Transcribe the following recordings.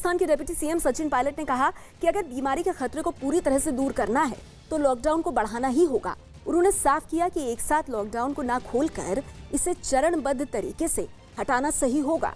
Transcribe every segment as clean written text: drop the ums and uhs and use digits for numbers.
राजस्थान के deputy CM Sachin Pilot ने कहा कि अगर बीमारी के खतरे को पूरी तरह से दूर करना है तो लॉकडाउन को बढ़ाना ही होगा। उन्होंने साफ किया कि एक साथ लॉकडाउन को ना खोलकर इसे चरणबद्ध तरीके से हटाना सही होगा।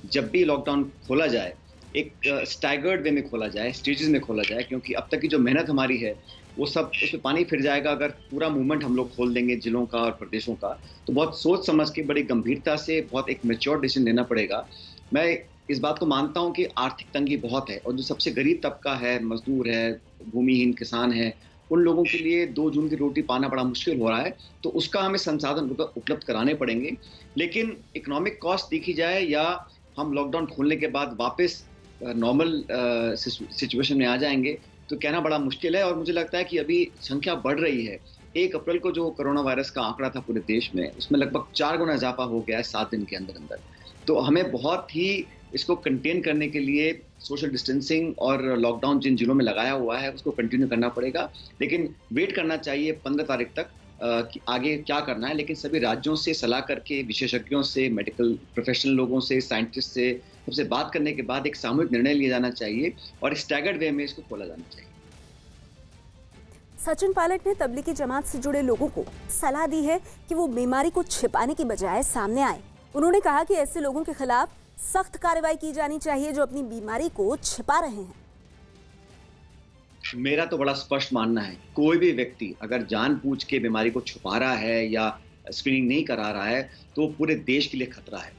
जब भी लॉकडाउन खोला जाए, एक स्टैगर्ड वे में खोला जाए, स्टेजेस में खोला जाए, क्योंकि अब तक की जो मेहनत हमारी है वो सब उसमें पानी फिर जाएगा अगर पूरा मूवमेंट हम लोग खोल देंगे जिलों का और प्रदेशों का। तो बहुत सोच समझ के, बड़ी गंभीरता से, बहुत एक मैच्योर डिसीजन लेना पड़ेगा। मैं इस बात को मानता हूं कि आर्थिक तंगी बहुत है और जो सबसे गरीब तबका है, मजदूर है, भूमिहीन किसान है, उन लोगों के लिए 2 जून की रोटी पाना बड़ा मुश्किल हो रहा है। तो उसका हमें संसाधन उपलब्ध कराने पड़ेंगे। लेकिन इकोनॉमिक कॉस्ट देखी जाए या हम लॉकडाउन खोलने के बाद वापस नॉर्मल सिचुएशन में आ जाएंगे तो कहना बड़ा मुश्किल है। और मुझे लगता है कि अभी संख्या बढ़ रही है। 1 अप्रैल को जो कोरोना वायरस का आंकड़ा था पूरे देश में, उसमें लगभग 4 गुना इजाफा हो गया है 7 दिन के अंदर अंदर। तो हमें बहुत ही इसको कंटेन करने के लिए सोशल डिस्टेंसिंग और लॉकडाउन जिन जिलों में लगाया हुआ है उसको कंटिन्यू करना पड़ेगा। लेकिन वेट करना चाहिए 15 तारीख तक कि आगे क्या करना है। लेकिन सभी राज्यों से सलाह करके, विशेषज्ञों से, मेडिकल प्रोफेशनल लोगों से, साइंटिस्ट से, सबसे बात करने के बाद एक सामूहिक निर्णय लिया जाना चाहिए और स्टैगर्ड वे में इसको खोला जाना चाहिए। सचिन पायलट ने तबलीगी जमात से जुड़े लोगों को सलाह दी है कि वो बीमारी को छिपाने की बजाय सामने आए। उन्होंने कहा कि ऐसे लोगों के खिलाफ सख्त कार्रवाई की जानी चाहिए जो अपनी बीमारी को छिपा रहे हैं। मेरा तो बड़ा स्पष्ट मानना है, कोई भी व्यक्ति अगर जानबूझ के बीमारी को छुपा रहा है या स्क्रीनिंग नहीं करा रहा है तो पूरे देश के लिए खतरा है।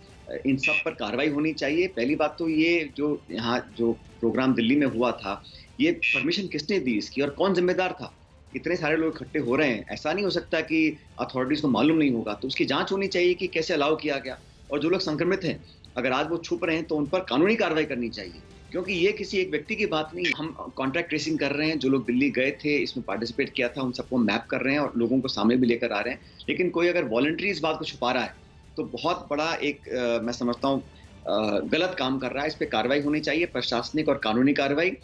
इन सब पर कार्रवाई होनी चाहिए। पहली बात तो ये जो यहाँ जो प्रोग्राम दिल्ली में हुआ था, ये परमिशन किसने दी इसकी और कौन जिम्मेदार था? इतने सारे लोग इकट्ठे हो रहे हैं, ऐसा नहीं हो सकता कि अथॉरिटीज को मालूम नहीं होगा। तो उसकी जांच होनी चाहिए कि कैसे अलाउ किया गया। और जो लोग संक्रमित हैं, अगर आज वो छुप रहे हैं तो उन पर कानूनी कार्रवाई करनी चाहिए, क्योंकि ये किसी एक व्यक्ति की बात नहीं। हम कॉन्टैक्ट ट्रेसिंग कर रहे हैं, जो लोग दिल्ली गए थे, इसमें पार्टिसिपेट किया था, उन सबको मैप कर रहे हैं और लोगों को सामने भी लेकर आ रहे हैं। लेकिन कोई अगर वॉलंटरी इस बात को छुपा रहा है तो बहुत बड़ा एक मैं समझता हूँ गलत काम कर रहा है। इस पर कार्रवाई होनी चाहिए, प्रशासनिक और कानूनी कार्रवाई।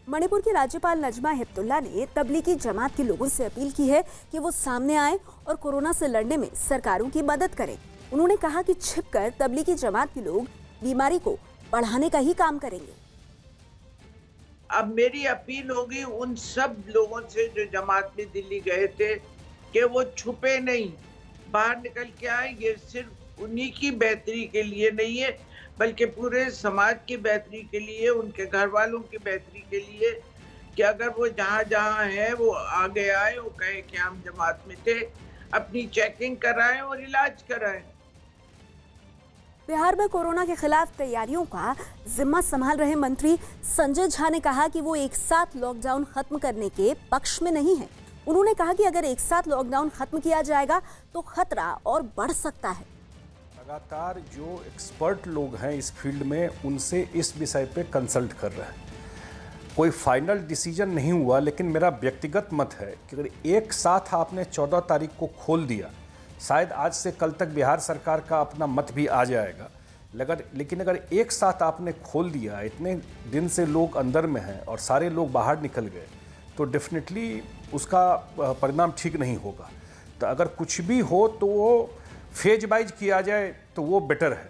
मणिपुर की राज्यपाल नजमा हेपतुल्ला ने तबलीगी जमात के लोगों से अपील की है कि वो सामने आए और कोरोना से लड़ने में सरकारों की मदद करें। उन्होंने कहा कि छिपकर तबलीगी जमात के लोग बीमारी को बढ़ाने का ही काम करेंगे। अब मेरी अपील होगी उन सब लोगों से जो जमात में दिल्ली गए थे कि वो छुपे नहीं, बाहर निकल के आए। ये सिर्फ उन्हीं की बेहतरी के लिए नहीं है बल्कि पूरे समाज की बेहतरी के लिए, उनके घर वालों की बेहतरी के लिए, कि अगर वो जहाँ है वो आगे आए, वो कहे कि हम जमात में थे, अपनी चेकिंग कराएं और इलाज कराएं। बिहार में कोरोना के खिलाफ तैयारियों का जिम्मा संभाल रहे मंत्री संजय झा ने कहा कि वो एक साथ लॉकडाउन खत्म करने के पक्ष में नहीं है। उन्होंने कहा कि अगर एक साथ लॉकडाउन खत्म किया जाएगा तो खतरा और बढ़ सकता है। लगातार जो एक्सपर्ट लोग हैं इस फील्ड में, उनसे इस विषय पे कंसल्ट कर रहे हैं। कोई फाइनल डिसीजन नहीं हुआ, लेकिन मेरा व्यक्तिगत मत है कि अगर एक साथ आपने 14 तारीख को खोल दिया, शायद आज से कल तक बिहार सरकार का अपना मत भी आ जाएगा। लेकिन अगर एक साथ आपने खोल दिया, इतने दिन से लोग अंदर में हैं और सारे लोग बाहर निकल गए, तो डेफिनेटली उसका परिणाम ठीक नहीं होगा। तो अगर कुछ भी हो तो वो फेज वाइज किया जाए तो वो बेटर है।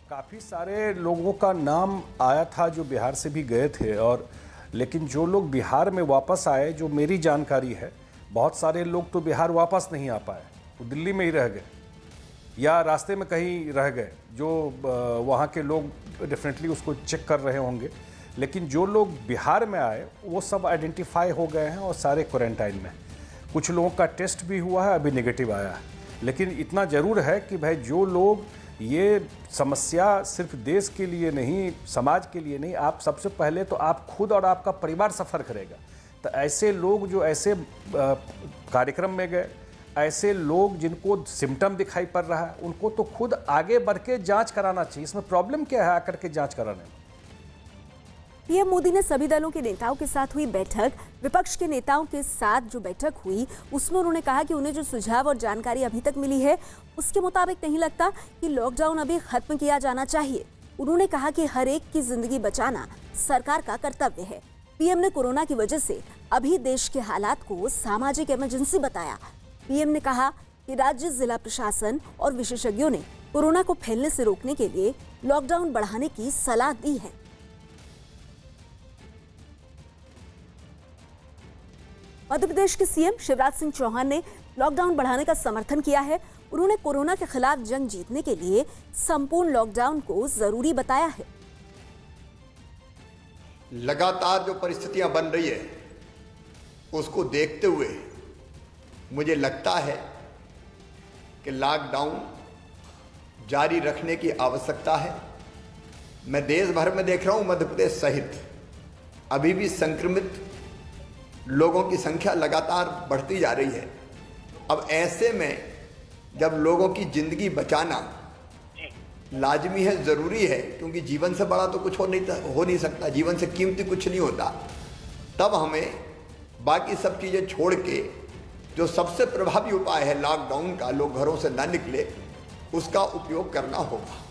काफ़ी सारे लोगों का नाम आया था जो बिहार से भी गए थे, और लेकिन जो लोग बिहार में वापस आए, जो मेरी जानकारी है, बहुत सारे लोग तो बिहार वापस नहीं आ पाए, वो दिल्ली में ही रह गए या रास्ते में कहीं रह गए। जो वहाँ के लोग डेफिनेटली उसको चेक कर रहे होंगे। लेकिन जो लोग बिहार में आए वो सब आइडेंटिफाई हो गए हैं और सारे क्वारंटाइन में। कुछ लोगों का टेस्ट भी हुआ है, अभी नेगेटिव आया है। लेकिन इतना ज़रूर है कि भाई जो लोग, ये समस्या सिर्फ देश के लिए नहीं, समाज के लिए नहीं, आप सबसे पहले तो आप खुद और आपका परिवार सफ़र करेगा। तो ऐसे लोग जो ऐसे कार्यक्रम में गए, ऐसे लोग जिनको सिम्टम दिखाई पड़ रहा है, उनको तो खुद आगे बढ़ के जाँच कराना चाहिए। इसमें प्रॉब्लम क्या है आकर के जाँच कराने में? पीएम मोदी ने सभी दलों के नेताओं के साथ हुई बैठक, विपक्ष के नेताओं के साथ जो बैठक हुई उसमें उन्होंने कहा कि उन्हें जो सुझाव और जानकारी अभी तक मिली है उसके मुताबिक नहीं लगता कि लॉकडाउन अभी खत्म किया जाना चाहिए। उन्होंने कहा कि हर एक की जिंदगी बचाना सरकार का कर्तव्य है। पीएम ने कोरोना की वजह से अभी देश के हालात को सामाजिक इमरजेंसी बताया। पीएम ने कहा कि राज्य, जिला प्रशासन और विशेषज्ञों ने कोरोना को फैलने से रोकने के लिए लॉकडाउन बढ़ाने की सलाह दी है। मध्य प्रदेश के सीएम शिवराज सिंह चौहान ने लॉकडाउन बढ़ाने का समर्थन किया है। उन्होंने कोरोना के खिलाफ जंग जीतने के लिए संपूर्ण लॉकडाउन को जरूरी बताया है। लगातार जो परिस्थितियां बन रही है उसको देखते हुए मुझे लगता है कि लॉकडाउन जारी रखने की आवश्यकता है। मैं देश भर में देख रहा हूं, मध्य प्रदेश सहित अभी भी संक्रमित लोगों की संख्या लगातार बढ़ती जा रही है। अब ऐसे में जब लोगों की जिंदगी बचाना लाजमी है, ज़रूरी है, क्योंकि जीवन से बड़ा तो कुछ हो नहीं सकता, जीवन से कीमती कुछ नहीं होता, तब हमें बाकी सब चीज़ें छोड़ के जो सबसे प्रभावी उपाय है लॉकडाउन का, लोग घरों से ना निकले, उसका उपयोग करना होगा।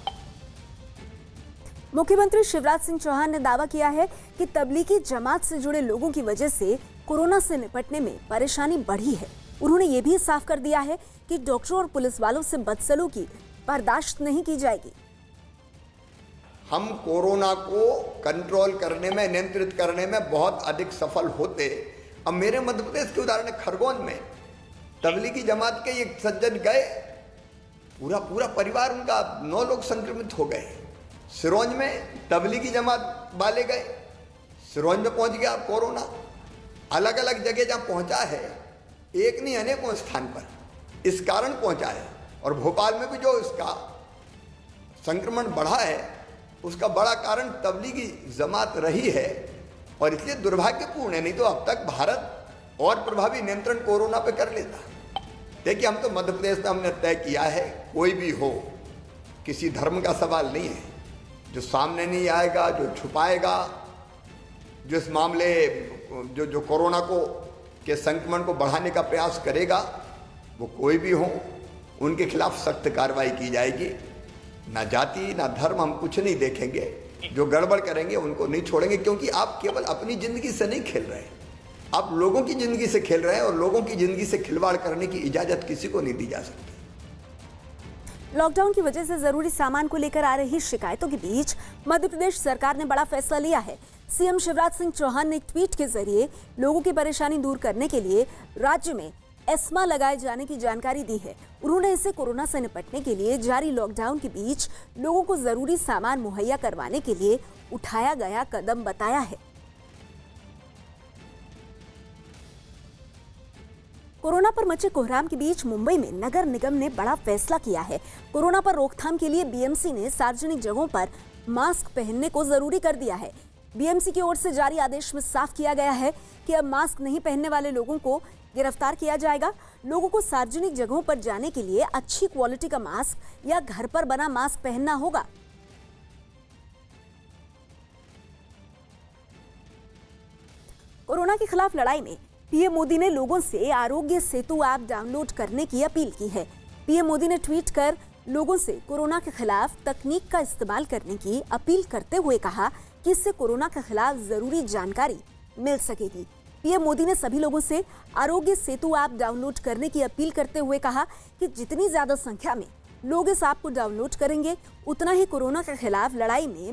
मुख्यमंत्री शिवराज सिंह चौहान ने दावा किया है कि तबलीगी जमात से जुड़े लोगों की वजह से कोरोना से निपटने में परेशानी बढ़ी है। उन्होंने ये भी साफ कर दिया है कि डॉक्टरों और पुलिस वालों से बदसलूकी बर्दाश्त नहीं की जाएगी। हम कोरोना को कंट्रोल करने में, नियंत्रित करने में बहुत अधिक सफल होते। अब मेरे मध्य प्रदेश के उदाहरण है, खरगोन में तबलीगी जमात के एक सज्जन गए, पूरा परिवार उनका 9 लोग संक्रमित हो गए। सिरोंज में तबलीगी जमात वाले गए, सिरोंज में पहुंच गया कोरोना। अलग अलग जगह जहां पहुंचा है, एक नहीं अनेकों स्थान पर इस कारण पहुंचा है। और भोपाल में भी जो इसका संक्रमण बढ़ा है, उसका बड़ा कारण तबलीगी जमात रही है। और इसलिए दुर्भाग्यपूर्ण है, नहीं तो अब तक भारत और प्रभावी नियंत्रण कोरोना पे कर लेता। देखिए, हम तो मध्य प्रदेश में हमने तय किया है, कोई भी हो, किसी धर्म का सवाल नहीं है। जो सामने नहीं आएगा, जो छुपाएगा, जो इस मामले जो कोरोना के संक्रमण को बढ़ाने का प्रयास करेगा, वो कोई भी हो, उनके खिलाफ सख्त कार्रवाई की जाएगी। ना जाति ना धर्म, हम कुछ नहीं देखेंगे। जो गड़बड़ करेंगे उनको नहीं छोड़ेंगे, क्योंकि आप केवल अपनी जिंदगी से नहीं खेल रहे, आप लोगों की जिंदगी से खेल रहे हैं, और लोगों की जिंदगी से खिलवाड़ करने की इजाजत किसी को नहीं दी जा सकती। लॉकडाउन की वजह से जरूरी सामान को लेकर आ रही शिकायतों के बीच मध्य प्रदेश सरकार ने बड़ा फैसला लिया है। सीएम शिवराज सिंह चौहान ने ट्वीट के जरिए लोगों की परेशानी दूर करने के लिए राज्य में एस्मा लगाए जाने की जानकारी दी है। उन्होंने इसे कोरोना से निपटने के लिए जारी लॉकडाउन के बीच लोगों को जरूरी सामान मुहैया करवाने के लिए उठाया गया कदम बताया है। कोरोना पर मचे कोहराम के बीच मुंबई में नगर निगम ने बड़ा फैसला किया है। कोरोना पर रोकथाम के लिए बीएमसी ने सार्वजनिक जगहों पर मास्क पहनने को जरूरी कर दिया है। बीएमसी की ओर से जारी आदेश में साफ किया गया है कि अब मास्क नहीं पहनने वाले लोगों को गिरफ्तार किया जाएगा। लोगों को सार्वजनिक जगहों पर जाने के लिए अच्छी क्वालिटी का मास्क या घर पर बना मास्क पहनना होगा। कोरोना के खिलाफ लड़ाई में पीएम मोदी ने लोगों से आरोग्य सेतु ऐप डाउनलोड करने की अपील की है। पीएम मोदी ने ट्वीट कर लोगों से कोरोना के खिलाफ तकनीक का इस्तेमाल करने की अपील करते हुए कहा कि इससे कोरोना के खिलाफ जरूरी जानकारी मिल सकेगी। पीएम मोदी ने सभी लोगों से आरोग्य सेतु ऐप डाउनलोड करने की अपील करते हुए कहा कि जितनी ज्यादा संख्या में लोग इस ऐप को डाउनलोड करेंगे, उतना ही कोरोना के खिलाफ लड़ाई में